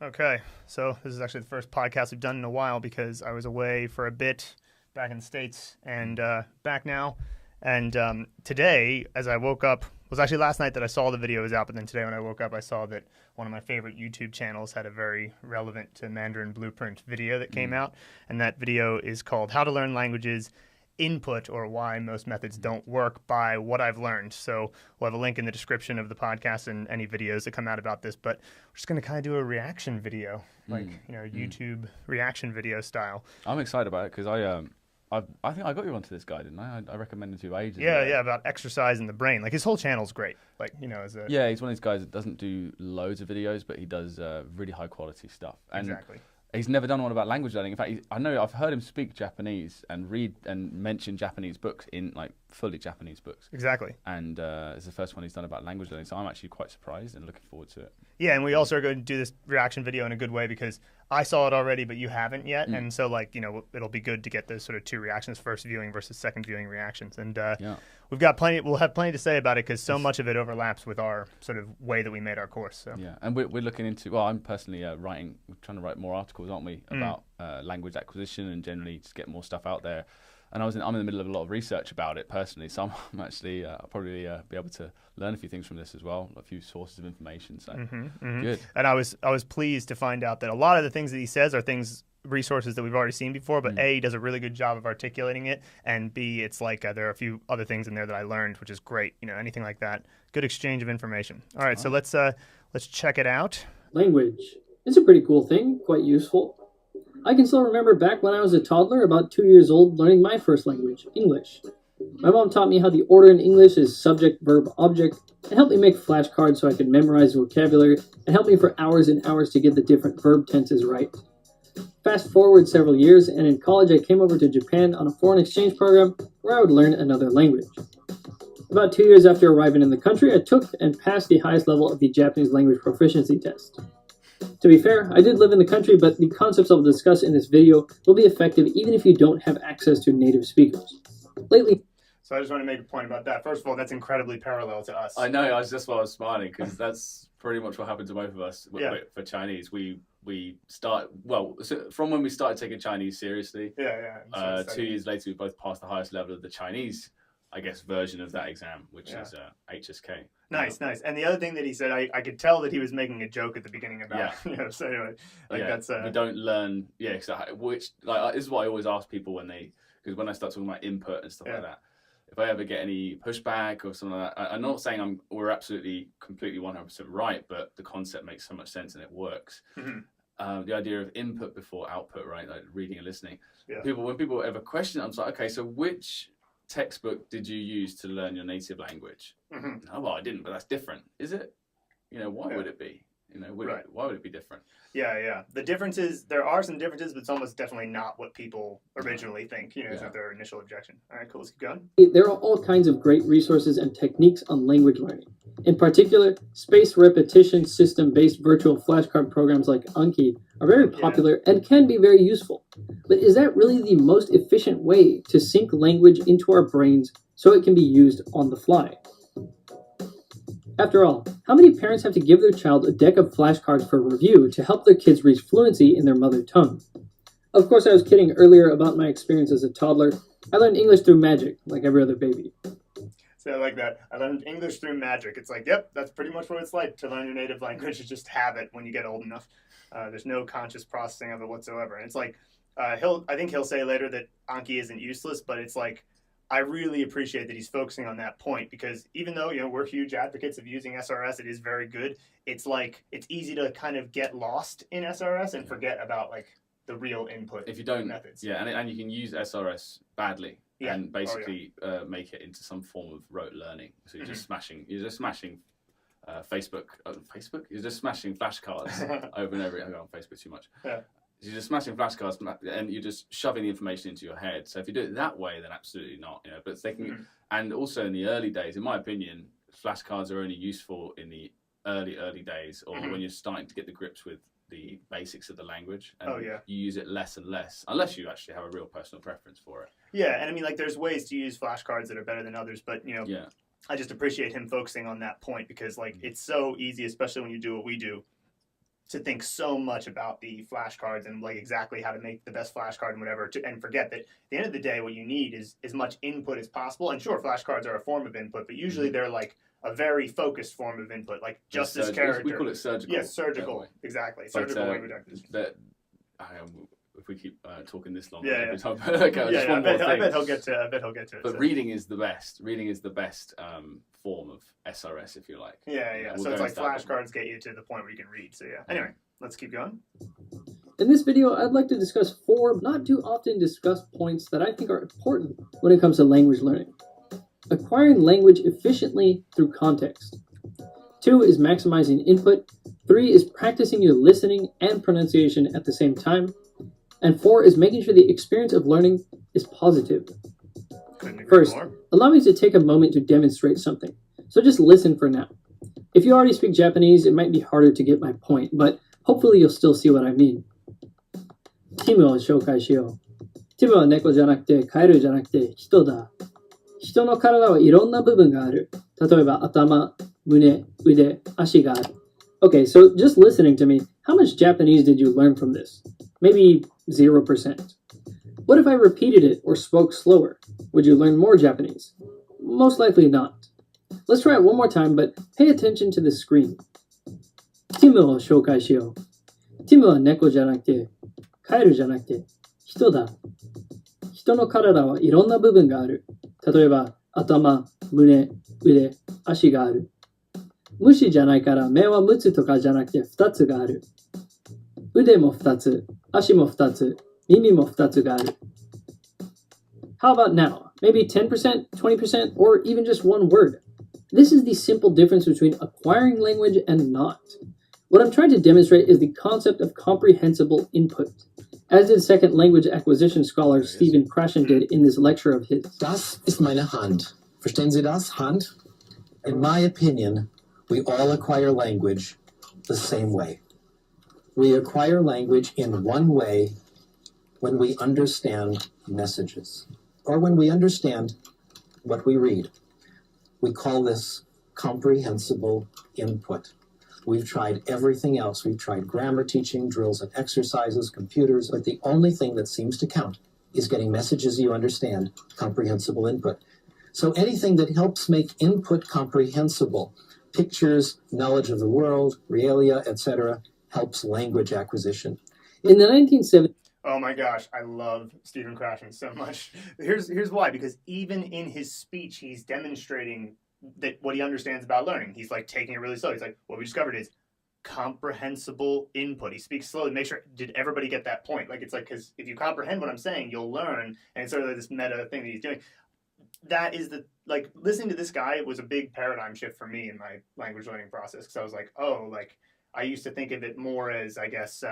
Okay, so this is actually the first podcast we've done in a while because I was away for a bit back in the States and back now. And today, as I woke up, was actually last night that I saw the video was out, but then today when I woke up, I saw that one of my favorite YouTube channels had a very relevant to Mandarin Blueprint video that came out. And that video is called How to Learn Languages Input or Why Most Methods Don't Work by What I've Learned. So we'll have a link in the description of the podcast and any videos that come out about this, but we're just going to kind of do a reaction video, like, YouTube reaction video style. I'm excited about it because I think I got you onto this guy, didn't I? I recommended to you ages Yeah, ago. yeah, about exercise in the brain. Like his whole channel's great. Like, Yeah, he's one of these guys that doesn't do loads of videos, but he does really high quality stuff. And exactly. he's never done one about language learning. In fact, I know I've heard him speak Japanese and read and mention Japanese books in like fully Japanese books. Exactly. And it's the first one he's done about language learning, so I'm actually quite surprised and looking forward to it. Yeah, and we also are going to do this reaction video in a good way because I saw it already, but you haven't yet. And so, it'll be good to get those sort of two reactions, first viewing versus second viewing reactions. And we'll have plenty to say about it because so much of it overlaps with our sort of way that we made our course. So. Yeah, and we're looking into, well, I'm personally we're trying to write more articles, aren't we, about language acquisition and generally just get more stuff out there. And I'm in the middle of a lot of research about it personally, so I'm actually I'll probably be able to learn a few things from this as well, a few sources of information. So good. And I was pleased to find out that a lot of the things that he says are resources that we've already seen before, but A, he does a really good job of articulating it, and B, it's like there are a few other things in there that I learned, which is great. Anything like that. Good exchange of information. All right, so let's check it out. Language. It's a pretty cool thing, quite useful. I can still remember back when I was a toddler, about 2 years old, learning my first language, English. My mom taught me how the order in English is subject, verb, object, and helped me make flashcards so I could memorize vocabulary, and helped me for hours and hours to get the different verb tenses right. Fast forward several years, and in college I came over to Japan on a foreign exchange program where I would learn another language. About 2 years after arriving in the country, I took and passed the highest level of the Japanese language proficiency test. To be fair, I did live in the country, but the concepts I'll discuss in this video will be effective even if you don't have access to native speakers. Lately, So I just want to make a point about that. First of all, that's incredibly parallel to us. I know, that's why I was smiling, because that's pretty much what happened to both of us for Chinese. We start, so from when we started taking Chinese seriously, 2 years later we both passed the highest level of the Chinese, I guess, version of that exam, which is HSK. Nice. And the other thing that he said, I could tell that he was making a joke at the beginning about, so anyway, that's... We don't learn, exactly, which, this is what I always ask people because when I start talking about input and stuff like that, if I ever get any pushback or something like that, I'm not saying we're absolutely, completely 100% right, but the concept makes so much sense and it works. The idea of input before output, right, like reading and listening. Yeah. When people ever question it, I'm like, okay, so which textbook did you use to learn your native language? Oh, well, I didn't, but that's different. Is it? Why would it be? Why would it be different? Yeah. The differences, there are some differences, but it's almost definitely not what people originally think. It's not their initial objection. All right, cool. Let's keep going. there are all kinds of great resources and techniques on language learning. In particular, spaced repetition system-based virtual flashcard programs like Anki are very popular and can be very useful. But is that really the most efficient way to sync language into our brains so it can be used on the fly? After all, how many parents have to give their child a deck of flashcards for review to help their kids reach fluency in their mother tongue? Of course, I was kidding earlier about my experience as a toddler. I learned English through magic, like every other baby. So I like that. I learned English through magic. It's like, yep, that's pretty much what it's like to learn your native language. You just have it when you get old enough. There's no conscious processing of it whatsoever. And it's like, I think he'll say later that Anki isn't useless, but it's like, I really appreciate that he's focusing on that point because even though, we're huge advocates of using SRS, it is very good. It's like, it's easy to kind of get lost in SRS and forget about like the real input if you don't methods. And you can use SRS badly and basically make it into some form of rote learning. So you're just smashing Facebook. You're just smashing flashcards over and over. I go on Facebook too much. Yeah. You're just smashing flashcards and you're just shoving the information into your head. So if you do it that way, then absolutely not. But they can, and also in the early days, in my opinion, flashcards are only useful in the early days, or when you're starting to get the grips with the basics of the language. And you use it less and less, unless you actually have a real personal preference for it. Yeah, and I mean, like, there's ways to use flashcards that are better than others, but I just appreciate him focusing on that point because, like, it's so easy, especially when you do what we do, to think so much about the flashcards and like exactly how to make the best flashcard and whatever, and forget that at the end of the day, what you need is as much input as possible. And sure, flashcards are a form of input, but usually they're like a very focused form of input, like just this character. We call it surgical. Yes, surgical. Exactly. Surgical language acquisition. If we keep talking this long, I bet he'll get to it. But reading is the best. Reading is the best form of SRS, if you like. Yeah. So it's like flashcards get you to the point where you can read. So yeah. Anyway, let's keep going. In this video, I'd like to discuss 4 not too often discussed points that I think are important when it comes to language learning. Acquiring language efficiently through context. 2 is maximizing input. 3 is practicing your listening and pronunciation at the same time. And 4 is making sure the experience of learning is positive. First, allow me to take a moment to demonstrate something. So just listen for now. If you already speak Japanese, it might be harder to get my point, but hopefully you'll still see what I mean. ティムを紹介しよう。ティムは猫じゃなくてカエルじゃなくて人だ。人の体はいろんな部分がある。例えば頭、胸、腕、足がある。Okay, so just listening to me, how much Japanese did you learn from this? Maybe 0%. What if I repeated it or spoke slower? Would you learn more Japanese? Most likely not. Let's try it one more time, but pay attention to the screen. ティムを紹介しよう。ティムは猫じゃなくて、カエルじゃなくて、人だ。人の体はいろんな部分がある。例えば、頭、胸、腕、足がある。虫じゃないから目は6つとかじゃなくて2つがある。腕も2つ、足も2つ、耳も2つがある。How about now? Maybe 10%, 20%, or even just one word. This is the simple difference between acquiring language and not. What I'm trying to demonstrate is the concept of comprehensible input, as did second language acquisition scholar Stephen Krashen did in this lecture of his. Das ist meine Hand. Verstehen Sie das? Hand? In my opinion, we all acquire language the same way. We acquire language in one way when we understand messages, or when we understand what we read. We call this comprehensible input. We've tried everything else. We've tried grammar teaching, drills and exercises, computers, but the only thing that seems to count is getting messages you understand, comprehensible input. So anything that helps make input comprehensible, pictures, knowledge of the world, realia, etc., helps language acquisition. In the 1970s, oh my gosh, I love Stephen Krashen so much. Here's why, because even in his speech, he's demonstrating that what he understands about learning. He's like taking it really slow. He's like, what we discovered is comprehensible input. He speaks slowly. Make sure, did everybody get that point? Like, it's like, because if you comprehend what I'm saying, you'll learn. And it's sort of this meta thing that he's doing. That is like, listening to this guy was a big paradigm shift for me in my language learning process. Because I was like, oh, like, I used to think of it more as, I guess,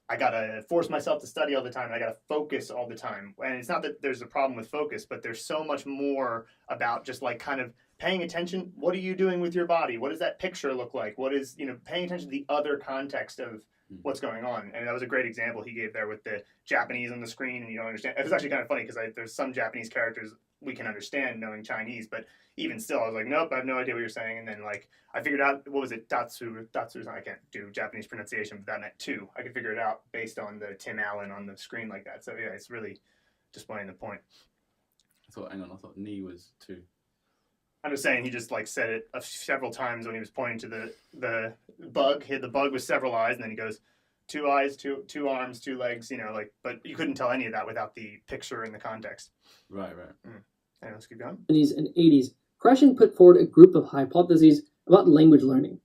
I gotta force myself to study all the time. And I gotta focus all the time. And it's not that there's a problem with focus, but there's so much more about just like kind of paying attention. What are you doing with your body? What does that picture look like? What is, paying attention to the other context of what's going on. And that was a great example he gave there with the Japanese on the screen and you don't understand. It was actually kind of funny because there's some Japanese characters we can understand knowing Chinese, but even still, I was like, nope, I have no idea what you're saying. And then like, I figured out, what was it? Tatsu, I can't do Japanese pronunciation, but that meant two. I could figure it out based on the Tim Allen on the screen like that. So yeah, it's really just pointing the point. I thought knee was two. I'm just saying he just like said it several times when he was pointing to the bug. He had the bug with several eyes, and then he goes, 2 eyes, two arms, 2 legs, but you couldn't tell any of that without the picture and the context. Right. Anyway, let's keep going. In the 70s and 80s, Krashen put forward a group of hypotheses about language learning.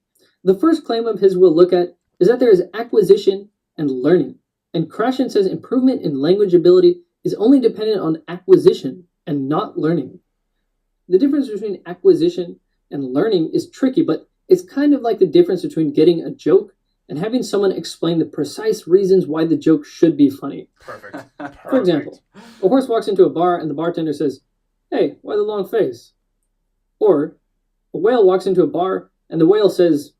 The first claim of his we'll look at is that there is acquisition and learning. And Krashen says improvement in language ability is only dependent on acquisition and not learning. The difference between acquisition and learning is tricky, but it's kind of like the difference between getting a joke and having someone explain the precise reasons why the joke should be funny. Perfect. For example, a horse walks into a bar and the bartender says, "Hey, why the long face?" Or a whale walks into a bar and the whale says,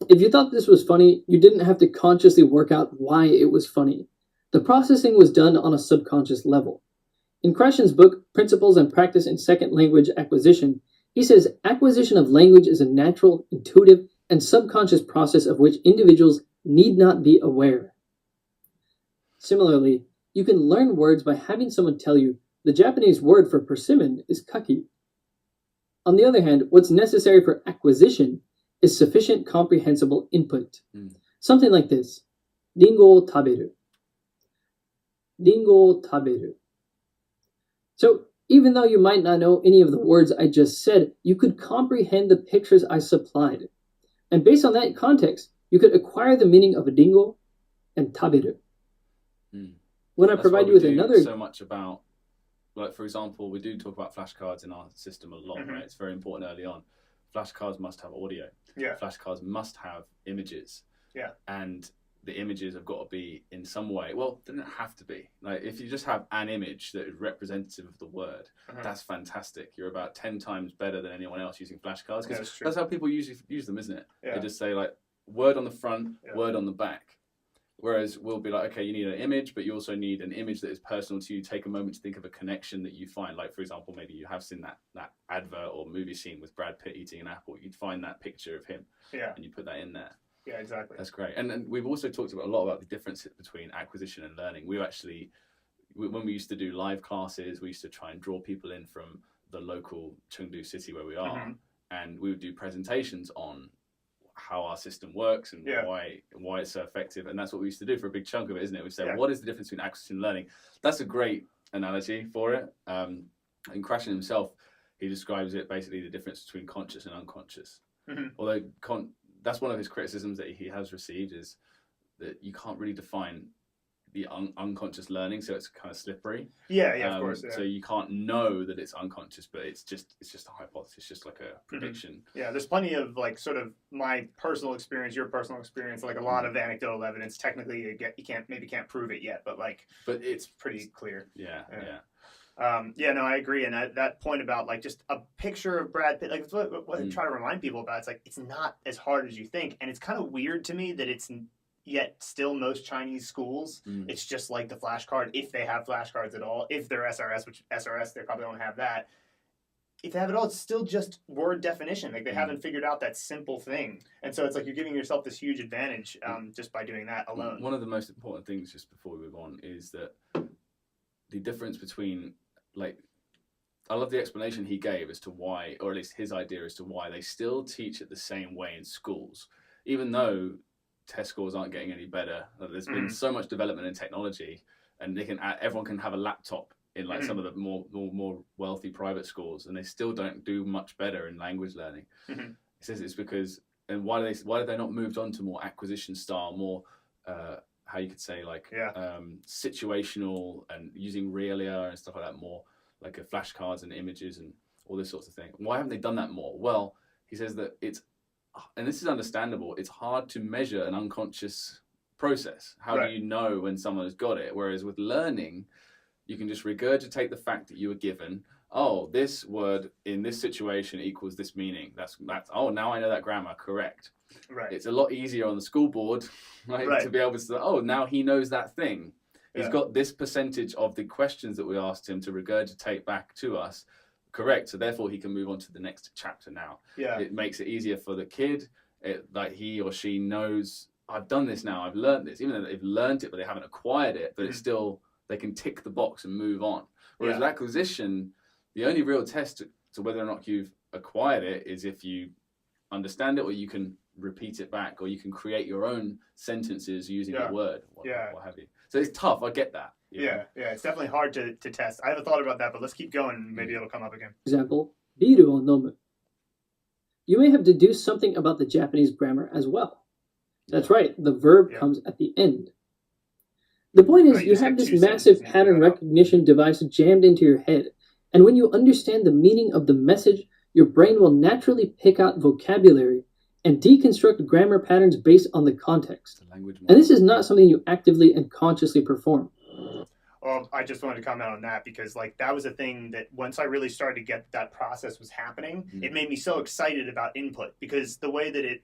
if you thought this was funny, you didn't have to consciously work out why it was funny. The processing was done on a subconscious level. In Krashen's book, Principles and Practice in Second Language Acquisition, he says acquisition of language is a natural, intuitive, and subconscious process of which individuals need not be aware. Similarly, you can learn words by having someone tell you the Japanese word for persimmon is kaki. On the other hand, what's necessary for acquisition is sufficient comprehensible input. Something like this: Ringo o taberu. Ringo o taberu. So, even though you might not know any of the words I just said, you could comprehend the pictures I supplied. And based on that context, you could acquire the meaning of ringo and taberu. When I provide you with another... so much about, like, for example, we do talk about flashcards in our system a lot, right? It's very important early on. Flashcards must have audio. Yeah. Flashcards must have images. Yeah. And the images have got to be in some way. Well, they don't have to be. Like, if you just have an image that is representative of the word, that's fantastic. You're about 10 times better than anyone else using flashcards. Because that's how people usually use them, isn't it? Yeah. They just say, like, word on the front, word on the back. Whereas we'll be like, okay, you need an image, but you also need an image that is personal to you. Take a moment to think of a connection that you find. Like, for example, maybe you have seen that advert or movie scene with Brad Pitt eating an apple. You'd find that picture of him, and you put that in there. Yeah, exactly. That's great. And we've also talked a lot about the difference between acquisition and learning. When we used to do live classes, we used to try and draw people in from the local Chengdu city where we are, and we would do presentations on how our system works and why it's so effective. And that's what we used to do for a big chunk of it, isn't it? We say, what is the difference between acquisition and learning? That's a great analogy for it. And Krashen himself, he describes it basically the difference between conscious and unconscious. Although that's one of his criticisms that he has received, is that you can't really define the unconscious learning, so it's kind of slippery. Of course. So you can't know that it's unconscious, but it's just a hypothesis, it's just like a prediction. Yeah, there's plenty of, like, sort of my personal experience, your personal experience, like a lot of anecdotal evidence. Technically, you can't prove it yet, but it's pretty clear. No, I agree. And that point about, like, just a picture of Brad Pitt, like, what I try to remind people about, it's like, it's not as hard as you think. And it's kind of weird to me that it's yet still most Chinese schools, it's just like the flashcard, if they have flashcards at all. If they're SRS, which SRS, they probably don't have that. If they have it all, it's still just word definition. Like, they haven't figured out that simple thing. And so it's like you're giving yourself this huge advantage just by doing that alone. One of the most important things, just before we move on, is that the difference between, like, I love the explanation he gave as to why, or at least his idea as to why they still teach it the same way in schools, even though test scores aren't getting any better. There's been so much development in technology, and everyone can have a laptop in, like, some of the more wealthy private schools, and they still don't do much better in language learning. He says it's because, and why have they not moved on to more acquisition style, more how you could say, like, situational and using realia and stuff like that, more like flashcards and images and all this sorts of thing. Why haven't they done that more? Well, he says that and this is understandable, it's hard to measure an unconscious process. How do you know when someone has got it? Whereas with learning, you can just regurgitate the fact that you were given, oh, this word in this situation equals this meaning. That's oh, now I know that grammar, correct. Right. It's a lot easier on the school board, to be able to say, oh, now he knows that thing. He's got this percentage of the questions that we asked him to regurgitate back to us. Correct. So therefore he can move on to the next chapter now. Yeah. It makes it easier for the kid. Like, he or she knows, I've done this now, I've learned this, even though they've learned it, but they haven't acquired it, but it's still, they can tick the box and move on. Whereas with acquisition, the only real test to whether or not you've acquired it is if you understand it, or you can repeat it back, or you can create your own sentences using the word, what have you. So it's tough, I get that. Yeah, it's definitely hard to test. I haven't thought about that, but let's keep going. Maybe it'll come up again. Example, biru o nomu. You may have deduced something about the Japanese grammar as well. That's right, the verb comes at the end. The point is, you have this massive pattern recognition device jammed into your head, and when you understand the meaning of the message, your brain will naturally pick out vocabulary and deconstruct grammar patterns based on the context. And this is not something you actively and consciously perform. Well, I just wanted to comment on that because like that was a thing that once I really started to get that process was happening, it made me so excited about input because the way that it,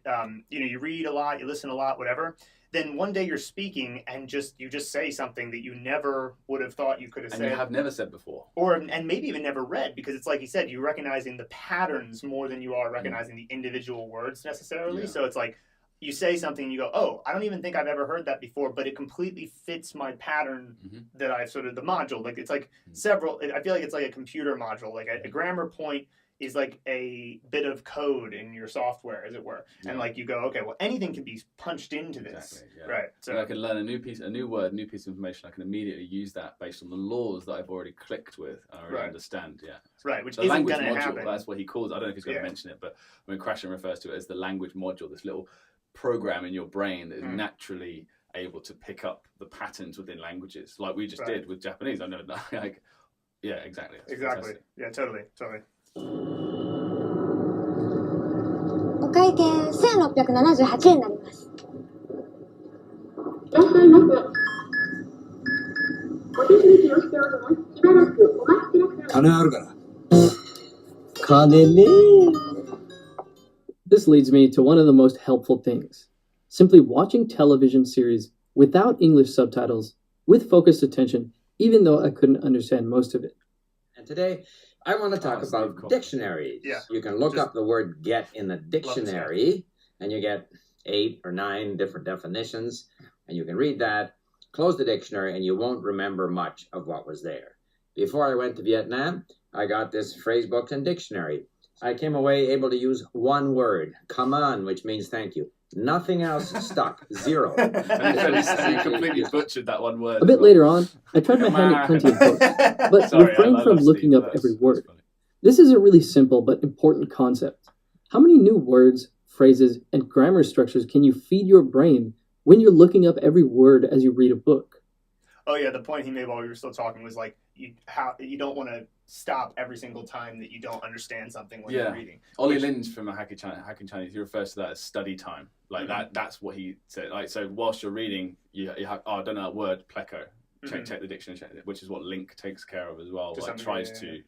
you read a lot, you listen a lot, whatever. Then one day you're speaking and you just say something that you never would have thought you could have said. And you have never said before. And maybe even never read because it's like you said, you're recognizing the patterns more than you are recognizing the individual words necessarily. Yeah. So it's like you say something and you go, oh, I don't even think I've ever heard that before, but it completely fits my pattern that I've sort of the module. Like it's like I feel like it's like a computer module, like a grammar point is like a bit of code in your software, as it were. Yeah. And like you go, okay, well, anything can be punched into this. Exactly, yeah. Right. So I can learn a new word, a new piece of information. I can immediately use that based on the laws that I've already clicked with and I already understand. Yeah. Right, which the isn't language going to module, happen. That's what he calls it. I don't know if he's going to mention it, but when Krashen refers to it as the language module, this little program in your brain that is naturally able to pick up the patterns within languages, like we just did with Japanese. I know, like, yeah, exactly. That's exactly. Fantastic. Yeah, totally. お会計1678円になります。いらっしゃいませ。お手続きをしております。しばらくお待ちください。金あるから。金ね。This leads me to one of the most helpful things. Simply watching television series without English subtitles, with focused attention, even though I couldn't understand most of it. And today, I want to talk about dictionaries. Yeah. You can look up the word get in the dictionary, and you get 8 or 9 different definitions, and you can read that, close the dictionary, and you won't remember much of what was there. Before I went to Vietnam, I got this phrase book and dictionary. I came away able to use one word, come on, which means thank you. Nothing else stuck. 0. And you completely butchered that one word. A bit later on, I tried my hand at plenty of books, but refrained from looking up every word. This is a really simple but important concept. How many new words, phrases, and grammar structures can you feed your brain when you're looking up every word as you read a book? Oh yeah, the point he made while we were still talking was like you don't want to stop every single time that you don't understand something when you're reading. Ollie Lynch from Hacking Chinese, he refers to that as study time. Like that's what he said. Like so, whilst you're reading, you have I don't know that word pleco. Check the dictionary, which is what Link takes care of as well. Like tries to,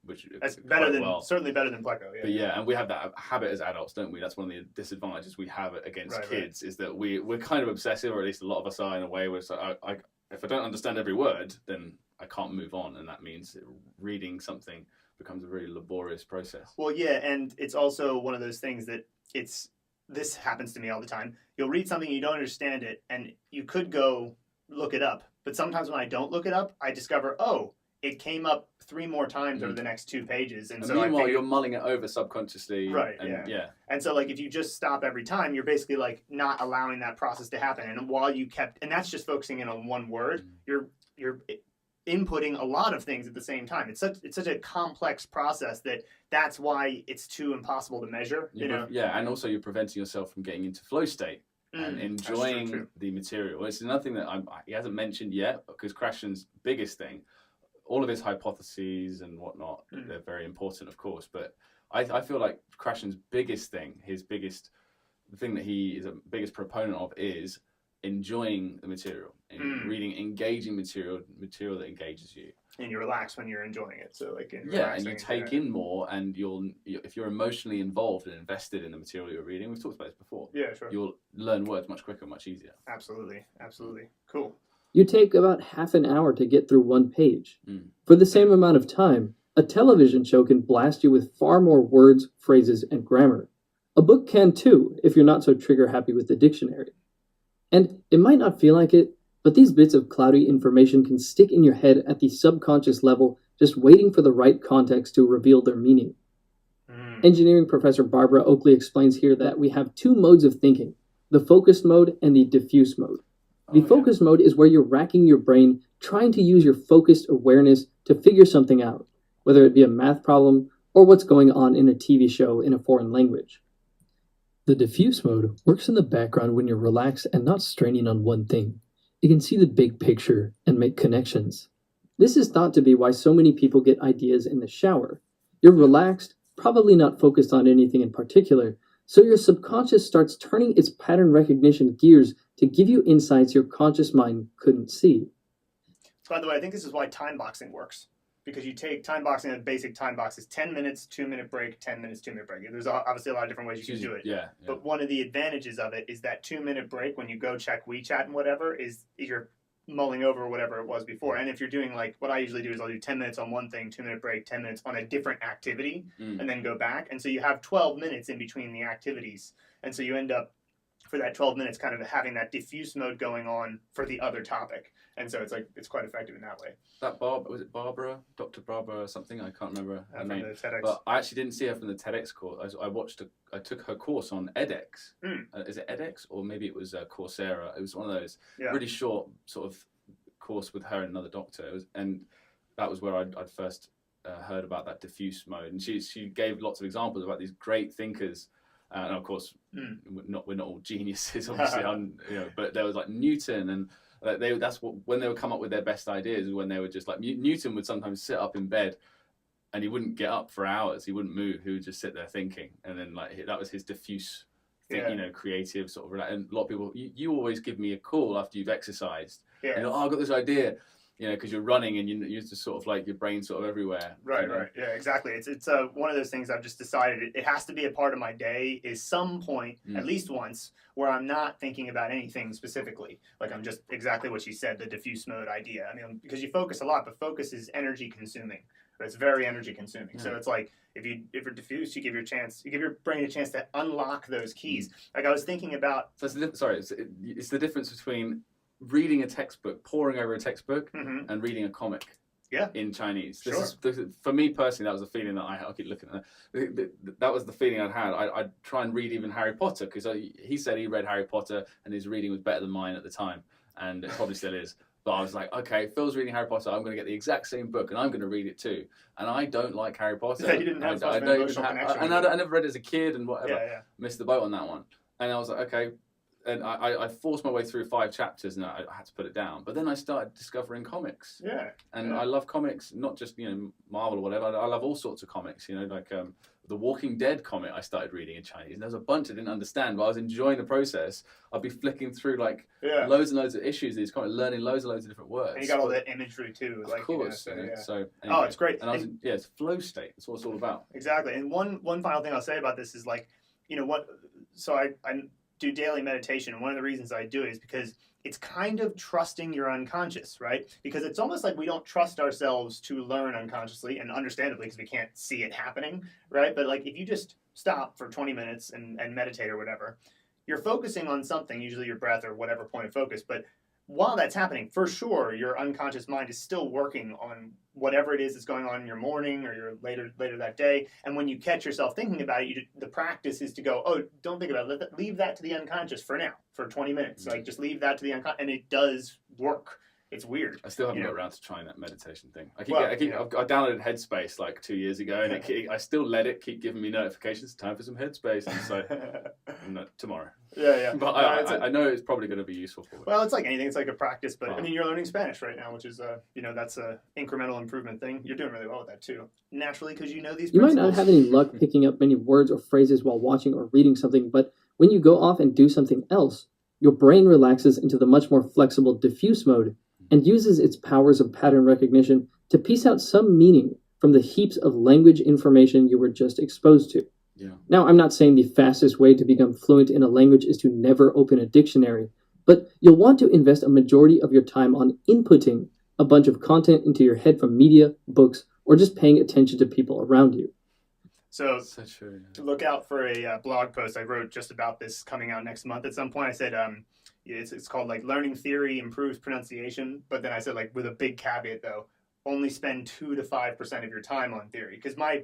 which that's better than certainly better than pleco. Yeah. But yeah, and we have that habit as adults, don't we? That's one of the disadvantages we have against kids is that we're kind of obsessive, or at least a lot of us are in a way where it's like, if I don't understand every word, then I can't move on, and that means reading something becomes a very laborious process. Well, yeah, and it's also one of those things that this happens to me all the time. You'll read something, you don't understand it, and you could go look it up. But sometimes when I don't look it up, I discover, oh, it came up 3 more times over the next 2 pages. And so meanwhile, you're mulling it over subconsciously. Right, And so, like, if you just stop every time, you're basically, like, not allowing that process to happen. And while you and that's just focusing in on one word, you're inputting a lot of things at the same time. It's such a complex process that's why it's too impossible to measure, you know? Yeah, and also you're preventing yourself from getting into flow state. And enjoying the material. It's another thing that he hasn't mentioned yet, because Krashen's biggest thing, all of his hypotheses and whatnot, they're very important, of course, but I feel like Krashen's biggest thing, the thing that he is a biggest proponent of is enjoying the material, and reading engaging material that engages you. And you relax when you're enjoying it. So like and you take in more, and if you're emotionally involved and invested in the material you're reading, we've talked about this before. Yeah, sure. You'll learn words much quicker, much easier. Absolutely. Cool. You take about half an hour to get through one page. For the same amount of time, a television show can blast you with far more words, phrases, and grammar. A book can too, if you're not so trigger happy with the dictionary. And it might not feel like it, but these bits of cloudy information can stick in your head at the subconscious level, just waiting for the right context to reveal their meaning. Engineering professor Barbara Oakley explains here that we have 2 modes of thinking, the focused mode and the diffuse mode. The focused mode is where you're racking your brain, trying to use your focused awareness to figure something out, whether it be a math problem or what's going on in a TV show in a foreign language. The diffuse mode works in the background when you're relaxed and not straining on one thing. You can see the big picture and make connections. This is thought to be why so many people get ideas in the shower. You're relaxed, probably not focused on anything in particular, so your subconscious starts turning its pattern recognition gears to give you insights your conscious mind couldn't see. By the way, I think this is why time boxing works. Because you take time boxing, the basic time box is 10 minutes, 2-minute break, 10 minutes, 2-minute break. There's obviously a lot of different ways you can do it. Yeah. But one of the advantages of it is that 2-minute break, when you go check WeChat and whatever, is you're mulling over whatever it was before. And if you're doing like, what I usually do is I'll do 10 minutes on one thing, 2-minute break, 10 minutes on a different activity, and then go back. And so you have 12 minutes in between the activities. And so you end up, for that 12 minutes, kind of having that diffuse mode going on for the other topic. And so it's quite effective in that way. That was it Barbara? Dr. Barbara or something? I can't remember her name. The TEDx. But I actually didn't see her from the TEDx course. I took her course on edX. Is it edX? Or maybe it was Coursera. It was one of those really short sort of course with her and another doctor. And that was where I'd first heard about that diffuse mode. And she gave lots of examples about these great thinkers. And of course, we're not all geniuses, obviously. But there was like Newton and when they would come up with their best ideas, when they were just like Newton would sometimes sit up in bed and he wouldn't get up for hours. He wouldn't move. He would just sit there thinking. And then like that was his diffuse, creative sort of. And a lot of people, you always give me a call after you've exercised. Yeah. And I've got this idea. Because you're running and you're just sort of like your brain's sort of everywhere. Right. Yeah, exactly. It's one of those things I've just decided it has to be a part of my day is some point, at least once, where I'm not thinking about anything specifically. Like I'm just exactly what you said, the diffuse mode idea. I mean, because you focus a lot, but focus is energy consuming. It's very energy consuming. So it's like if you're diffuse, you give your brain a chance to unlock those keys. Like I was thinking about. So it's the difference between reading a textbook, poring over a textbook, and reading a comic in Chinese. For me personally, that was the feeling that I'll keep looking at that was the feeling I'd had. I'd try and read even Harry Potter, because he said he read Harry Potter and his reading was better than mine at the time, and it probably still is. But I was like, okay, Phil's reading Harry Potter, I'm going to get the exact same book and I'm going to read it too. And I don't like Harry Potter. Yeah, you didn't have I never read it as a kid and whatever. Missed the boat on that one. And I was like, okay. And I forced my way through 5 chapters and I had to put it down. But then I started discovering comics. And I love comics, not just, Marvel or whatever. I love all sorts of comics, like the Walking Dead comic I started reading in Chinese. And there's a bunch I didn't understand, but I was enjoying the process. I'd be flicking through loads and loads of issues, these comics, learning loads and loads of different words. And you got all that imagery too. Of course. Anyway. It's great. And it's flow state. That's what it's all about. Exactly. And one final thing I'll say about this is so I do daily meditation, and one of the reasons I do it is because it's kind of trusting your unconscious, right? Because it's almost like we don't trust ourselves to learn unconsciously, and understandably because we can't see it happening, right? But like if you just stop for 20 minutes and meditate or whatever, you're focusing on something, usually your breath or whatever point of focus, but while that's happening, for sure, your unconscious mind is still working on whatever it is that's going on in your morning or your later that day. And when you catch yourself thinking about it, the practice is to go, oh, don't think about it. Leave that to the unconscious for now, for 20 minutes. Like just leave that to the unconscious, and it does work. It's weird. I still haven't got around to trying that meditation thing. I downloaded Headspace like 2 years ago, and I still let it keep giving me notifications. Time for some Headspace, and it's like no, tomorrow. Yeah. But I know it's probably going to be useful for me. Well, it's like anything. It's like a practice. But I mean, you're learning Spanish right now, which is that's a incremental improvement thing. You're doing really well with that too, naturally, because you know these. You might not have any luck picking up many words or phrases while watching or reading something, but when you go off and do something else, your brain relaxes into the much more flexible diffuse mode and uses its powers of pattern recognition to piece out some meaning from the heaps of language information you were just exposed to. Yeah. Now, I'm not saying the fastest way to become fluent in a language is to never open a dictionary, but you'll want to invest a majority of your time on inputting a bunch of content into your head from media, books, or just paying attention to people around you. So look out for a blog post I wrote just about this coming out next month. At some point I said, it's called like Learning Theory Improves Pronunciation. But then I said, like, with a big caveat though, only spend 2 to 5% of your time on theory. Because my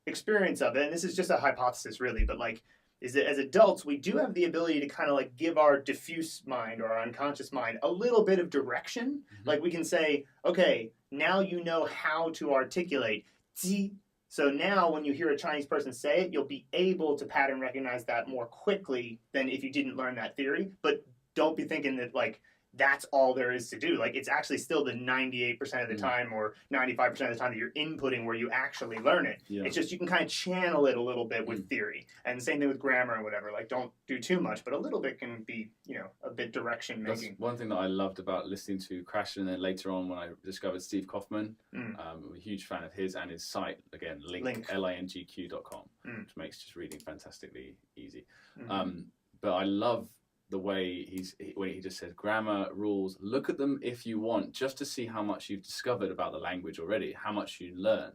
experience of it, and this is just a hypothesis really, but like, is that as adults, we do have the ability to kind of like give our diffuse mind or our unconscious mind a little bit of direction. Like we can say, okay, now you know how to articulate 鸡. So now when you hear a Chinese person say it, you'll be able to pattern recognize that more quickly than if you didn't learn that theory. But don't be thinking that like that's all there is to do. Like, it's actually still the 98% of the time or 95% of the time that you're inputting where you actually learn it. Yeah. It's just you can kind of channel it a little bit with theory. And the same thing with grammar and whatever. Like, don't do too much, but a little bit can be, a bit direction making. That's one thing that I loved about listening to Crash, and then later on when I discovered Steve Kaufman. I'm a huge fan of his and his site, again, lingq.com, which makes just reading fantastically easy. But I love the way he just says grammar rules, look at them if you want, just to see how much you've discovered about the language already, how much you learn.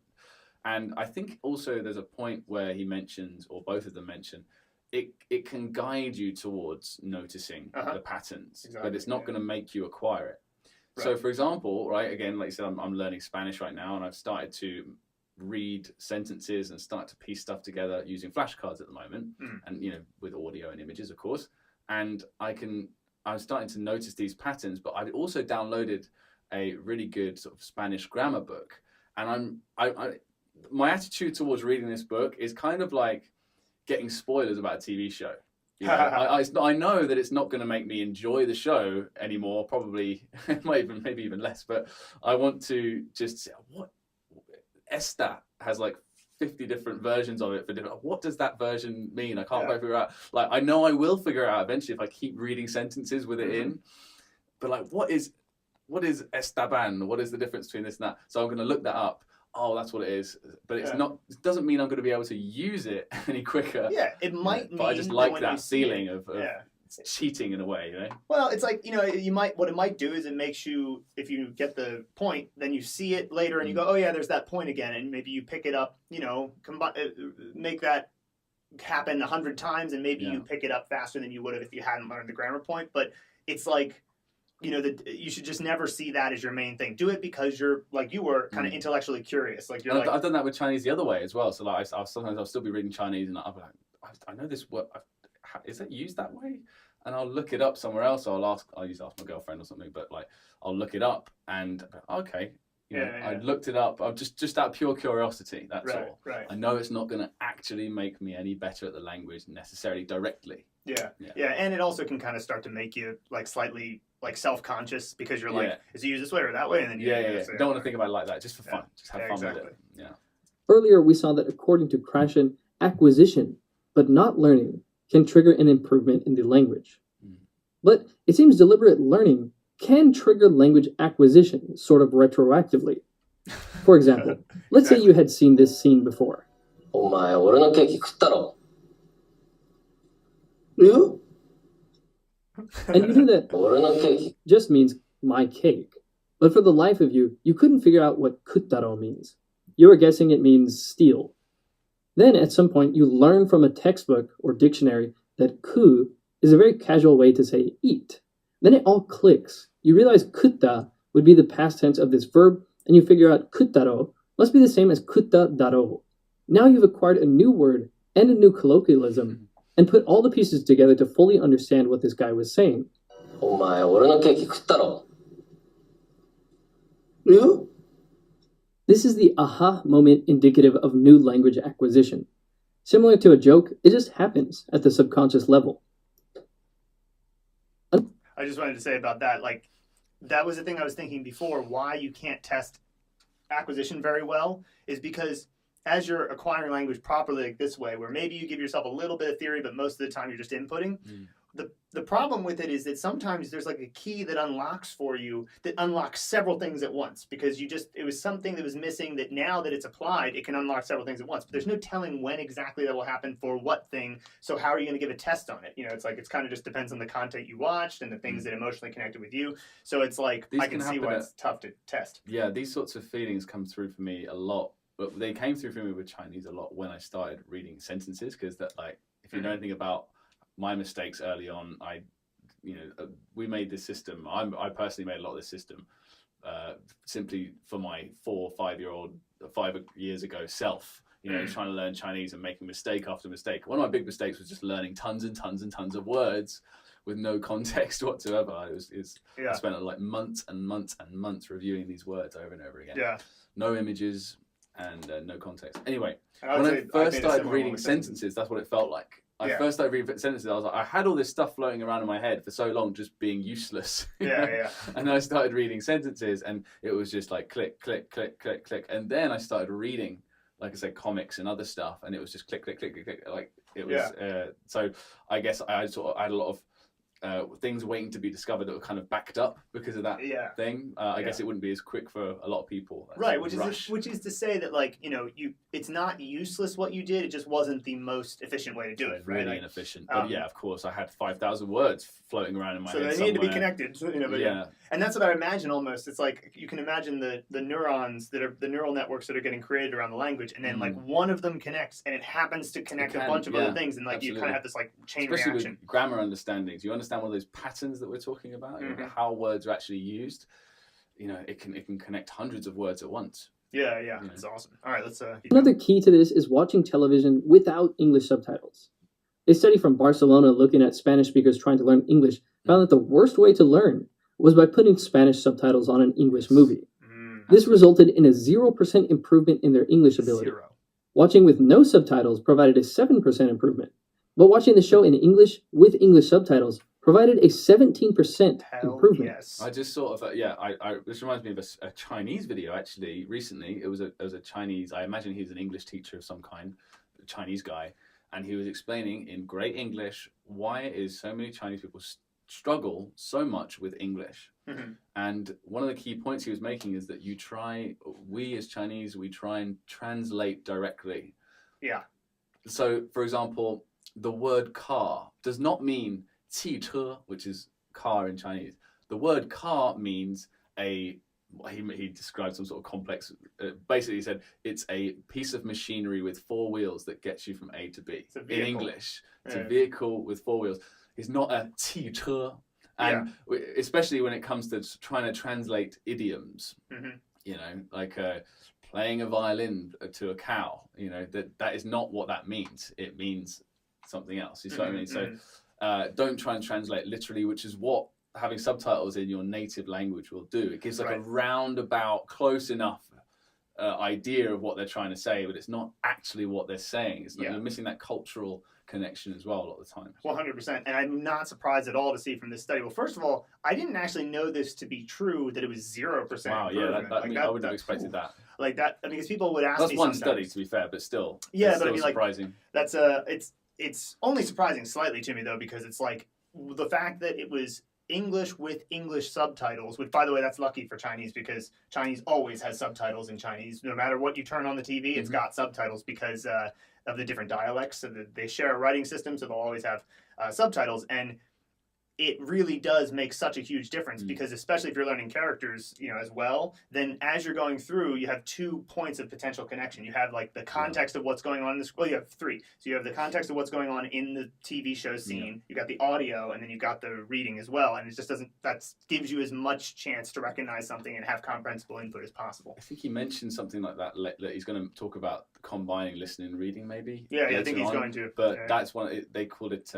And I think also there's a point where he mentions, or both of them mention, it can guide you towards noticing the patterns, but it's not going to make you acquire it. Right. So for example, right, again, like you said, I'm learning Spanish right now, and I've started to read sentences and start to piece stuff together using flashcards at the moment, and with audio and images, of course. And I'm starting to notice these patterns, but I've also downloaded a really good sort of Spanish grammar book. And my attitude towards reading this book is kind of like getting spoilers about a TV show. I know that it's not going to make me enjoy the show anymore, probably, maybe even less, but I want to just say, what? Esta has like 50 different versions of it for different. What does that version mean? I can't quite figure out. Like, I know I will figure it out eventually if I keep reading sentences with it in. But like, what is estaban? What is the difference between this and that? So I'm going to look that up. Oh, that's what it is. But it's not. It doesn't mean I'm going to be able to use it any quicker. Yeah, it might. But I just like that feeling of cheating in a way, Well, it's like, what it might do is it makes you, if you get the point, then you see it later and you go, oh yeah, there's that point again, and maybe you pick it up, make that happen 100 times, and maybe you pick it up faster than you would have if you hadn't learned the grammar point. But it's like, you should just never see that as your main thing. Do it because you're, like you were, kind of intellectually curious. Like, I've done that with Chinese the other way as well. So like, sometimes I'll still be reading Chinese and I'll be like, I know this word. Is it used that way? And I'll look it up somewhere else. I'll ask my girlfriend or something, but like, I'll look it up and okay, I looked it up. I'm just out of pure curiosity. That's all. Right. I know it's not going to actually make me any better at the language necessarily directly. Yeah. And it also can kind of start to make you like slightly like self-conscious because you're like, is it used this way or that way? And then don't want to think about it like that. Just for fun. Just have fun with it. Yeah. Earlier, we saw that according to Krashen, acquisition, but not learning, can trigger an improvement in the language. But it seems deliberate learning can trigger language acquisition, sort of retroactively. For example, let's say you had seen this scene before. お前、俺のケーキ食ったろ? Yeah. And you knew that just means my cake. But for the life of you, you couldn't figure out what kuttaro means. You were guessing it means steal. Then at some point, you learn from a textbook or dictionary that ku is a very casual way to say eat. Then it all clicks. You realize kutta would be the past tense of this verb, and you figure out kuttaro must be the same as kutta daro. Now you've acquired a new word and a new colloquialism, and put all the pieces together to fully understand what this guy was saying. お前、俺のケーキ食ったろ? Yeah. This is the aha moment indicative of new language acquisition. Similar to a joke, it just happens at the subconscious level. I just wanted to say about that, like, that was the thing I was thinking before, why you can't test acquisition very well is because as you're acquiring language properly like this way, where maybe you give yourself a little bit of theory, but most of the time you're just inputting, the problem with it is that sometimes there's like a key that unlocks for you, that unlocks several things at once, because it was something that was missing that now that it's applied, it can unlock several things at once. But there's no telling when exactly that will happen for what thing. So how are you going to give a test on it? It's like, it's kind of just depends on the content you watched and the things that emotionally connected with you. So it's like, I can see why it's tough to test. Yeah, these sorts of feelings come through for me a lot. But they came through for me with Chinese a lot when I started reading sentences, because that, like, if you know anything about my mistakes early on, we made this system. I personally made a lot of this system simply for my 5 years ago self, trying to learn Chinese and making mistake after mistake. One of my big mistakes was just learning tons and tons and tons of words with no context whatsoever. I spent like months and months and months reviewing these words over and over again. Yeah. No images and no context. Anyway, when I first started reading sentences, that's what it felt like. I first started reading sentences, I was like, I had all this stuff floating around in my head for so long, just being useless. Yeah. And then I started reading sentences, and it was just like click, click, click, click, click. And then I started reading, like I said, comics and other stuff, and it was just click, click, click, click, click. Like it was. So I guess I had a lot of things waiting to be discovered that were kind of backed up because of that thing. I guess it wouldn't be as quick for a lot of people. Right, which is to say that, like, it's not useless what you did, it just wasn't the most efficient way to do it. Right? Really inefficient. But of course, I had 5,000 words floating around in my head. So they need to be connected. And that's what I imagine almost. It's like you can imagine the neurons that are the neural networks that are getting created around the language, and then like one of them connects, and it happens to connect a bunch of other things, and like you kind of have this like chain Especially reaction. With grammar understanding. Do you understand one of those patterns that we're talking about? How words are actually used? It can connect hundreds of words at once. Yeah, it's awesome. All right, let's. Another key to this is watching television without English subtitles. A study from Barcelona looking at Spanish speakers trying to learn English found that the worst way to learn was by putting Spanish subtitles on an English movie. This resulted in a 0% improvement in their English ability. Watching with no subtitles provided a 7% improvement, but watching the show in English with English subtitles provided a 17% improvement. Yes. I just sort of, this reminds me of a Chinese video, actually, recently. It was a Chinese, I imagine he's an English teacher of some kind, a Chinese guy, and he was explaining in great English why it is so many Chinese people struggle so much with English. And one of the key points he was making is that we as Chinese, we try and translate directly. Yeah. So, for example, the word car does not mean 汽车, which is car in Chinese. The word car means he described some sort of complex, basically he said it's a piece of machinery with 4 wheels that gets you from A to B. In English, it's a vehicle with 4 wheels. It's not a 汽车. And especially when it comes to trying to translate idioms, like playing a violin to a cow, that is not what that means. It means something else. You see what I mean? So don't try and translate literally, which is what having subtitles in your native language will do. It gives like a roundabout, close enough idea of what they're trying to say, but it's not actually what they're saying. It's not, you're missing that cultural connection as well a lot of the time. 100%. And I'm not surprised at all to see from this study. Well, first of all, I didn't actually know this to be true, that it was 0%. Wow, I wouldn't have expected that. Like that, I mean, because people would ask me That's one sometimes. study, to be fair, but still. Yeah, it's but still I mean, surprising. Like, it's only surprising slightly to me, though, because it's like the fact that it was English with English subtitles, which, by the way, that's lucky for Chinese, because Chinese always has subtitles in Chinese. No matter what you turn on the TV, it's got subtitles because of the different dialects. So they share a writing system, so they'll always have subtitles. And it really does make such a huge difference, because especially if you're learning characters, as well, then as you're going through, you have 2 points of potential connection. You have like the context of what's going on in this. Well, you have 3. So you have the context of what's going on in the TV show scene. You got the audio, and then you got the reading as well. And it just that gives you as much chance to recognize something and have comprehensible input as possible. I think he mentioned something like that he's going to talk about combining listening and reading, maybe. Yeah, I think he's going to. But that's they called it.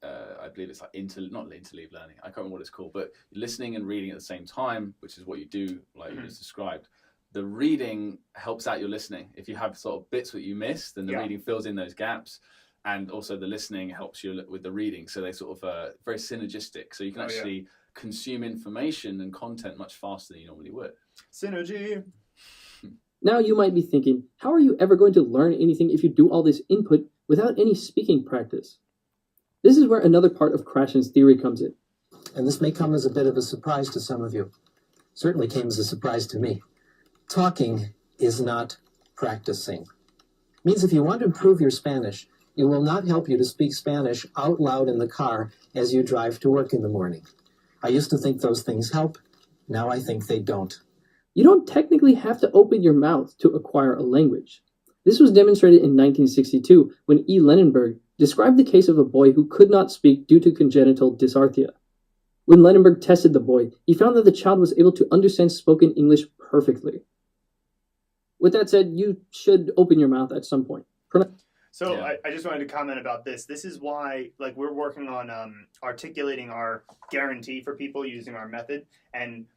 I believe it's like not interleave learning. I can't remember what it's called, but listening and reading at the same time, which is what you do, like you just described. The reading helps out your listening. If you have sort of bits that you missed, then the reading fills in those gaps, and also the listening helps you with the reading. So they sort of very synergistic. So you can actually consume information and content much faster than you normally would. Synergy. Now you might be thinking, how are you ever going to learn anything if you do all this input without any speaking practice? This is where another part of Krashen's theory comes in. And this may come as a bit of a surprise to some of you. Certainly came as a surprise to me. Talking is not practicing. It means if you want to improve your Spanish, it will not help you to speak Spanish out loud in the car as you drive to work in the morning. I used to think those things help. Now I think they don't. You don't technically have to open your mouth to acquire a language. This was demonstrated in 1962 when E. Lenenberg described the case of a boy who could not speak due to congenital dysarthria. When Lenenberg tested the boy, he found that the child was able to understand spoken English perfectly. With that said, you should open your mouth at some point. So I just wanted to comment about this. This is why, like, we're working on articulating our guarantee for people using our method, and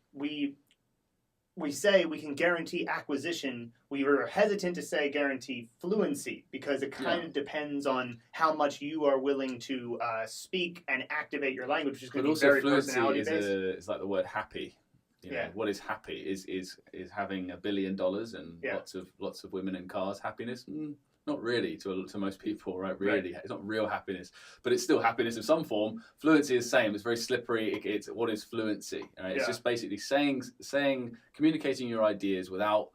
we say we can guarantee acquisition, we were hesitant to say guarantee fluency because it kind of depends on how much you are willing to speak and activate your language, which is going to be very personality based. It's like the word happy. You know, what is happy? Is having $1 billion and lots of women and cars happiness? Not really to most people, right? Really, it's not real happiness, but it's still happiness of some form. Fluency is the same. It's very slippery. It's what is fluency? Right? It's just basically communicating your ideas without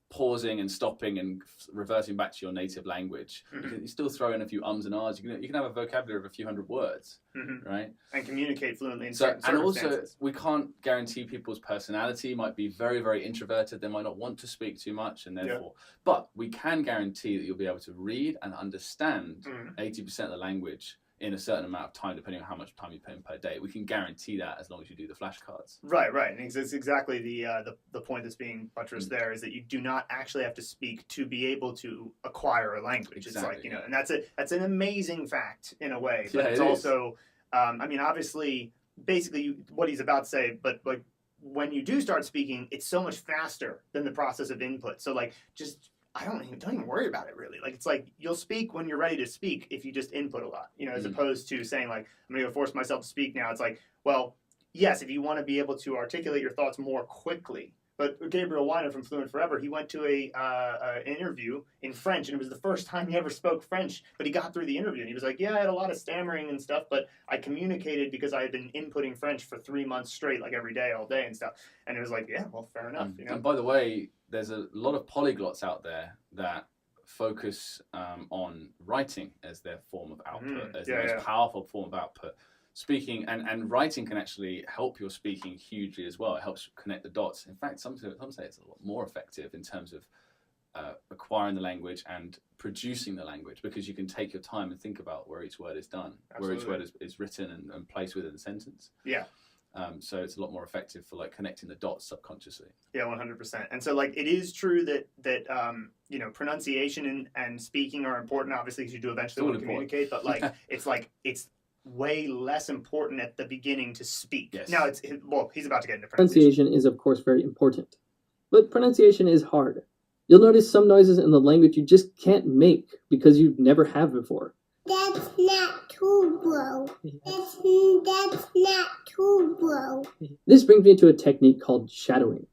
pausing and stopping and reverting back to your native language. You still throw in a few ums and ahs. You can have a vocabulary of a few hundred words, right? And communicate fluently in certain circumstances. And also, we can't guarantee people's personality. Might be very, very introverted. They might not want to speak too much, and therefore, but we can guarantee that you'll be able to read and understand 80% of the language in a certain amount of time, depending on how much time you put in per day. We can guarantee that as long as you do the flashcards. Right. And it's exactly the point that's being buttressed there is that you do not actually have to speak to be able to acquire a language. Exactly. It's like, and that's an amazing fact in a way, but it's also, I mean, obviously, basically what he's about to say, but like when you do start speaking, it's so much faster than the process of input. So like, don't even worry about it really. Like it's like you'll speak when you're ready to speak if you just input a lot, as opposed to saying like I'm going to force myself to speak now. It's like, well, yes, if you want to be able to articulate your thoughts more quickly. But Gabriel Weiner from Fluent Forever, he went to an interview in French, and it was the first time he ever spoke French, but he got through the interview, and he was like, yeah, I had a lot of stammering and stuff, but I communicated because I had been inputting French for 3 months straight, like every day, all day and stuff. And it was like, yeah, well, fair enough. And by the way, there's a lot of polyglots out there that focus on writing as their form of output, as the most powerful form of output. Speaking and writing can actually help your speaking hugely as well. It helps connect the dots. In fact, some say it's a lot more effective in terms of acquiring the language and producing the language, because you can take your time and think about where each word is done, where each word is written and placed within the sentence. Yeah. So it's a lot more effective for like connecting the dots subconsciously. Yeah, 100%. And so like it is true that pronunciation and speaking are important, obviously, because you do eventually want to communicate. But like it's way less important at the beginning to speak. Yes. Now he's about to get into pronunciation is of course very important, but pronunciation is hard. You'll notice some noises in the language you just can't make because you never have before. That's not true, bro. That's not true, bro. This brings me to a technique called shadowing.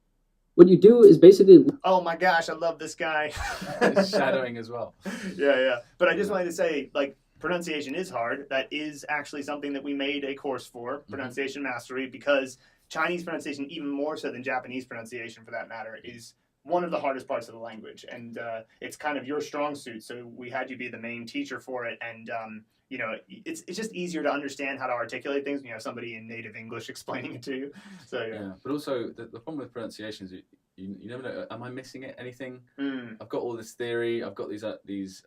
What you do is basically... Oh my gosh, I love this guy. Shadowing as well. Yeah. But I just wanted to say, like, pronunciation is hard. That is actually something that we made a course for, pronunciation mastery, because Chinese pronunciation, even more so than Japanese pronunciation for that matter, is one of the hardest parts of the language. And it's kind of your strong suit, so we had you be the main teacher for it. And, it's just easier to understand how to articulate things when you have somebody in native English explaining it to you. So, yeah. But also, the problem with pronunciation is you never know, am I missing anything? I've got all this theory, I've got these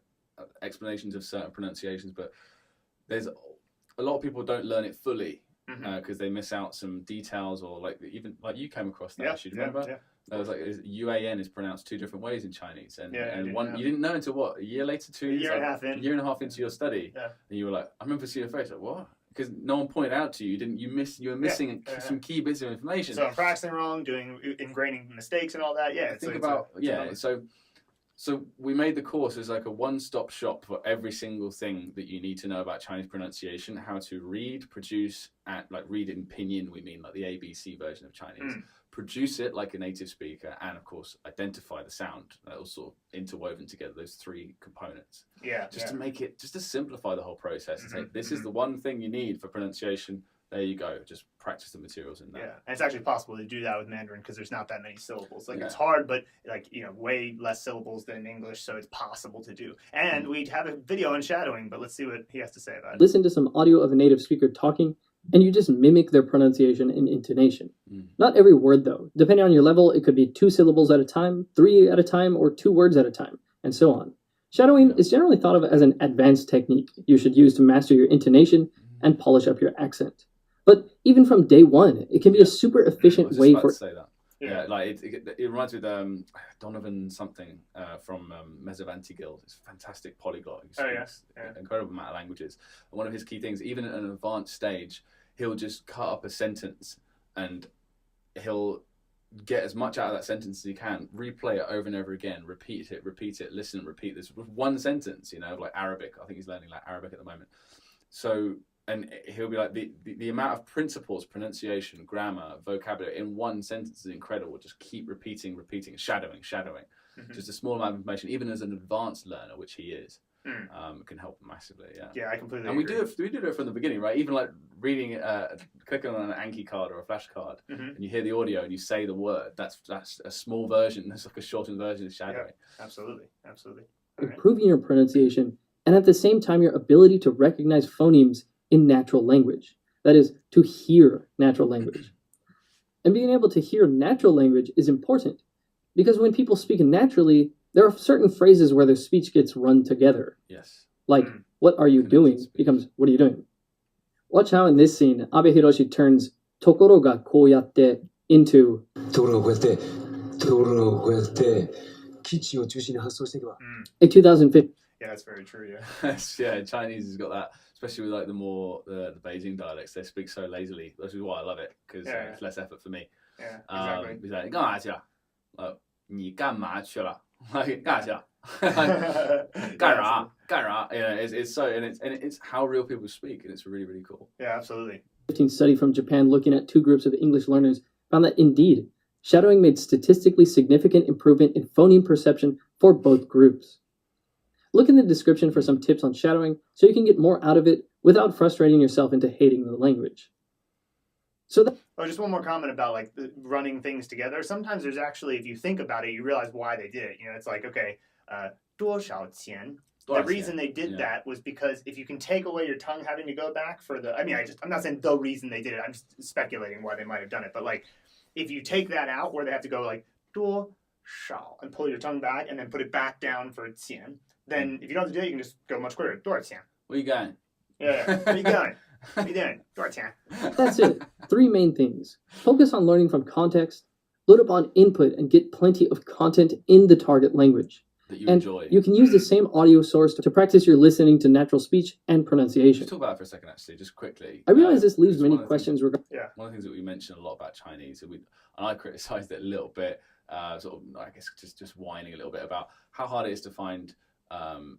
explanations of certain pronunciations, but there's a lot of people don't learn it fully because they miss out some details, or like even like you came across that issue. Do you remember? Yeah. That was like UAN is pronounced 2 different ways in Chinese, and you didn't know until what, a year later, 2 years, a year and a half into your study, and you were like, I remember seeing your face like, what? Because no one pointed out to you. You were missing some key bits of information. So I'm practicing wrong, doing ingraining mistakes and all that. Yeah. So we made the course as like a one-stop shop for every single thing that you need to know about Chinese pronunciation, how to read, produce, and like read in pinyin, we mean like the ABC version of Chinese, produce it like a native speaker, and of course identify the sound. That was sort of interwoven together, those 3 components. Just to simplify the whole process and say, this is the one thing you need for pronunciation. There you go. Just practice the materials in that. Yeah, and it's actually possible to do that with Mandarin because there's not that many syllables. Like it's hard, but like way less syllables than English, so it's possible to do. And we'd have a video on shadowing, but let's see what he has to say about it. Listen to some audio of a native speaker talking, and you just mimic their pronunciation and intonation. Not every word though. Depending on your level, it could be 2 syllables at a time, 3 at a time, or 2 words at a time, and so on. Shadowing is generally thought of as an advanced technique you should use to master your intonation and polish up your accent. But even from day one, it can be a super efficient way for... Say that. Yeah, like it reminds me of Donovan something from Mesovanti Guild. It's a fantastic polyglot. He speaks an incredible amount of languages. And one of his key things, even at an advanced stage, he'll just cut up a sentence and he'll get as much out of that sentence as you can, replay it over and over again, repeat it, listen, repeat this with one sentence, you know, like Arabic. I think he's learning like Arabic at the moment. So, and he'll be like, the amount of principles, pronunciation, grammar, vocabulary in one sentence is incredible. Just keep repeating, shadowing. Just a small amount of information, even as an advanced learner, which he is. Can help massively. Yeah, I completely agree. And we do it from the beginning, right? Even like reading, clicking on an Anki card or a flashcard, and you hear the audio and you say the word. That's a small version. That's like a shortened version of shadowing. Yeah, absolutely. Improving your pronunciation, and at the same time your ability to recognize phonemes in natural language. That is, to hear natural language. And being able to hear natural language is important, because when people speak naturally, there are certain phrases where their speech gets run together. Yes. Like, what are you doing becomes, what are you doing? Watch how in this scene, Abe Hiroshi turns tokoro ga koyatte into a 2015. Yeah, that's very true, yeah. Chinese has got that, especially with like the Beijing dialects. They speak so lazily, which is why I love it, because it's less effort for me. Yeah, exactly. He's like, 干嘛去啊? Like, 你干嘛去了? Like, 干啥?干啥? You know, it's so, and it's how real people speak, and it's really, really cool. Yeah, absolutely. A study from Japan looking at two groups of English learners found that indeed, shadowing made statistically significant improvement in phoneme perception for both groups. Look in the description for some tips on shadowing so you can get more out of it without frustrating yourself into hating the language. Just one more comment about like running things together. Sometimes there's actually, if you think about it, you realize why they did it. You know, it's like, okay, 多少钱? The reason they did that was because if you can take away your tongue having to go back for the, I'm not saying the reason they did it. I'm just speculating why they might have done it. But like, if you take that out where they have to go like 多少 and pull your tongue back and then put it back down for 钱, then if you don't have to do it, you can just go much quicker. 多少钱? Where you going? Yeah, where you going? What are you doing? 多少钱? That's it. 3 main things. Focus on learning from context, load up on input, and get plenty of content in the target language. That you enjoy. You can use the same audio source to practice your listening to natural speech and pronunciation. Let's talk about it for a second, actually, just quickly. I realize this leaves many questions regarding. Yeah. One of the things that we mentioned a lot about Chinese, and I criticised it a little bit, sort of, I guess, just whining a little bit about how hard it is to find,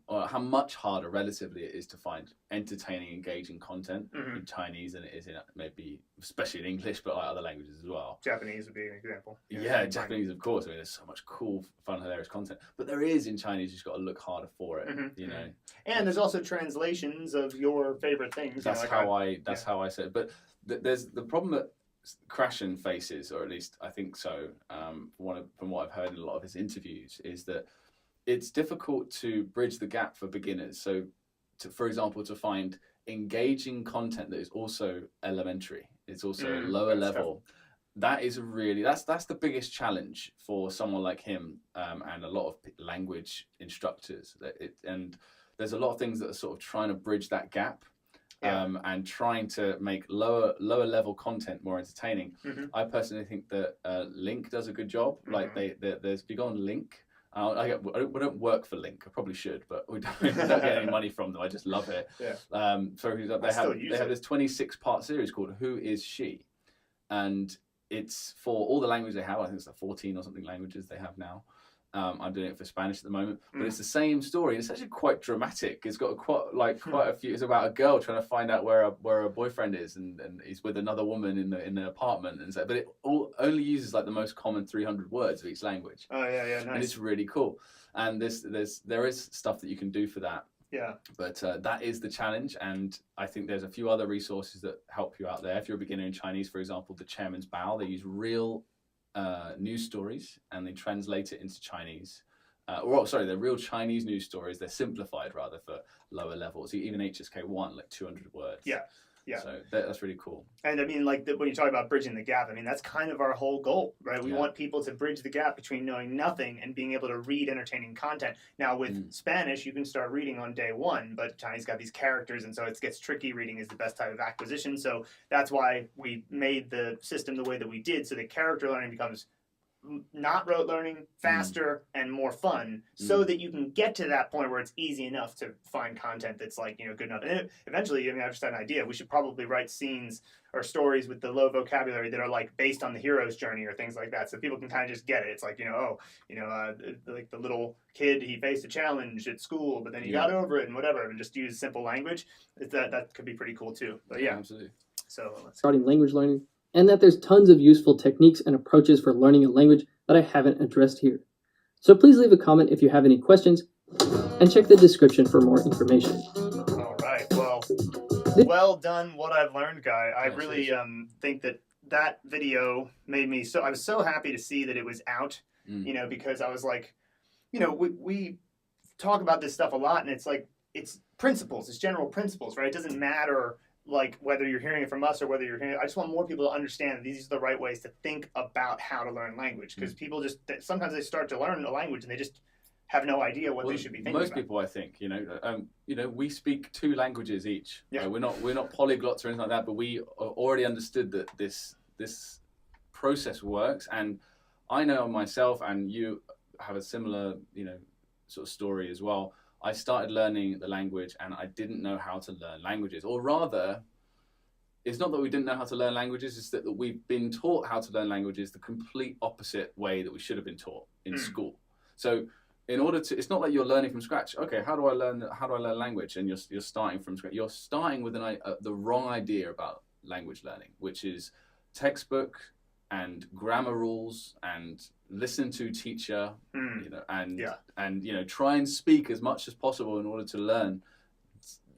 or how much harder relatively it is to find entertaining, engaging content in Chinese than it is in maybe, especially in English, but like other languages as well. Japanese would be an example. Yeah, Japanese, of course. I mean, there's so much cool, fun, hilarious content, but there is in Chinese. You've just got to look harder for it, you know. And there's also translations of your favorite things. That's how I say it. But there's the problem that Krashen faces, or at least I think so, from what I've heard in a lot of his interviews, is that it's difficult to bridge the gap for beginners. So, for example, to find engaging content that is also elementary, it's also lower level. That is really, that's the biggest challenge for someone like him, and a lot of language instructors. And there's a lot of things that are sort of trying to bridge that gap. And trying to make lower level content more entertaining. I personally think that Link does a good job. Like there's, if you go on Link, we don't work for Link. I probably should, but we don't get any money from them. I just love it. So they have this 26-part series called Who Is She? And it's for all the languages they have. I think it's like 14 or something languages they have now. I'm doing it for Spanish at the moment, but it's the same story. It's actually quite dramatic. It's got quite a few. It's about a girl trying to find out where her boyfriend is, and he's with another woman in the apartment, and so. But it only uses like the most common 300 words of each language. Oh yeah, nice. And it's really cool. And there is stuff that you can do for that. Yeah. But that is the challenge, and I think there's a few other resources that help you out there. If you're a beginner in Chinese, for example, the Chairman's Bow, they use real news stories and they translate it into Chinese. They're real Chinese news stories. They're simplified rather for lower levels. Even HSK1, like 200 words. Yeah. So that's really cool. And I mean, like when you talk about bridging the gap, I mean, that's kind of our whole goal, right? We want people to bridge the gap between knowing nothing and being able to read entertaining content. Now, with Spanish, you can start reading on day one, but Chinese got these characters, and so it gets tricky. Reading is the best type of acquisition. So that's why we made the system the way that we did, so that character learning becomes not rote learning, faster and more fun, so that you can get to that point where it's easy enough to find content that's like, good enough. And eventually, I've just had an idea. We should probably write scenes or stories with the low vocabulary that are like based on the hero's journey or things like that, so people can kind of just get it. It's like, like the little kid, he faced a challenge at school, but then he got over it and whatever, and just use simple language. That could be pretty cool too. But yeah, absolutely. So regarding language learning, and that there's tons of useful techniques and approaches for learning a language that I haven't addressed here. So please leave a comment if you have any questions, and check the description for more information. All right. Well done, What I've Learned guy. I really think that video made me I was so happy to see that it was out, because I was like, we talk about this stuff a lot, and it's like, it's principles, it's general principles, right? It doesn't matter like whether you're hearing it from us or whether you're hearing it. I just want more people to understand that these are the right ways to think about how to learn language, because people sometimes they start to learn a language and they just have no idea what they should be thinking most about. People, I think, we speak 2 languages each. Yeah. We're not polyglots or anything like that, but we already understood that this process works. And I know myself, and you have a similar, sort of story as well. I started learning the language and I didn't know how to learn languages. Or rather, it's not that we didn't know how to learn languages, it's that we've been taught how to learn languages the complete opposite way that we should have been taught in school. So in order to, it's not like you're learning from scratch. Okay, how do I learn language? And you're starting from scratch. You're starting with the wrong idea about language learning, which is textbook and grammar rules and listen to teacher, and try and speak as much as possible in order to learn.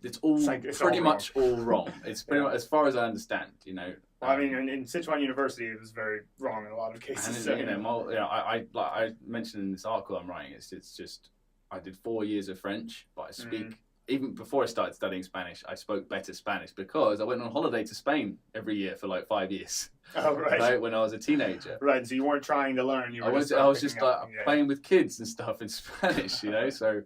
It's pretty much all wrong. It's pretty much, as far as I understand, Well, I mean, in Sichuan University, it was very wrong in a lot of cases. And I mentioned in this article I'm writing, it's just I did 4 years of French, but I speak. Even before I started studying Spanish, I spoke better Spanish because I went on holiday to Spain every year for like 5 years. Oh, right. When I was a teenager. Right, so you weren't trying to learn. I was just playing with kids and stuff in Spanish, So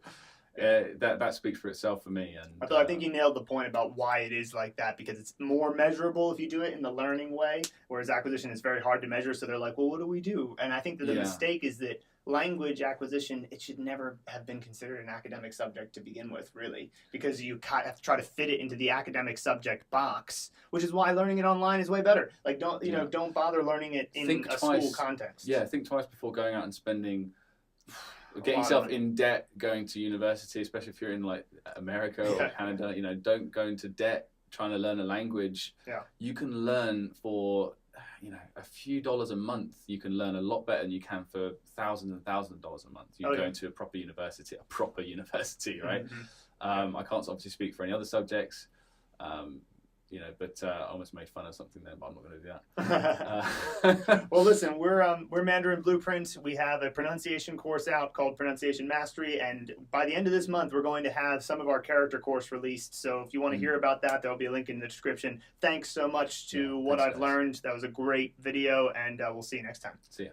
that speaks for itself for me. And I think you nailed the point about why it is like that, because it's more measurable if you do it in the learning way, whereas acquisition is very hard to measure. So they're like, well, what do we do? And I think that the mistake is that language acquisition, it should never have been considered an academic subject to begin with, really, because you have to try to fit it into the academic subject box, which is why learning it online is way better. Like, don't bother learning it in school context. Yeah, think twice before going out and getting yourself in debt going to university, especially if you're in like America or Canada. Don't go into debt trying to learn a language. Yeah. You can learn for a few dollars a month. You can learn a lot better than you can for thousands and thousands of dollars a month. You go into a proper university, right? I can't obviously speak for any other subjects. But I almost made fun of something there, but I'm not going to do that. Well, listen, we're Mandarin Blueprint. We have a pronunciation course out called Pronunciation Mastery, and by the end of this month, we're going to have some of our character course released. So if you want to hear about that, there'll be a link in the description. Thanks so much to What I've Learned. That was a great video, and we'll see you next time. See ya.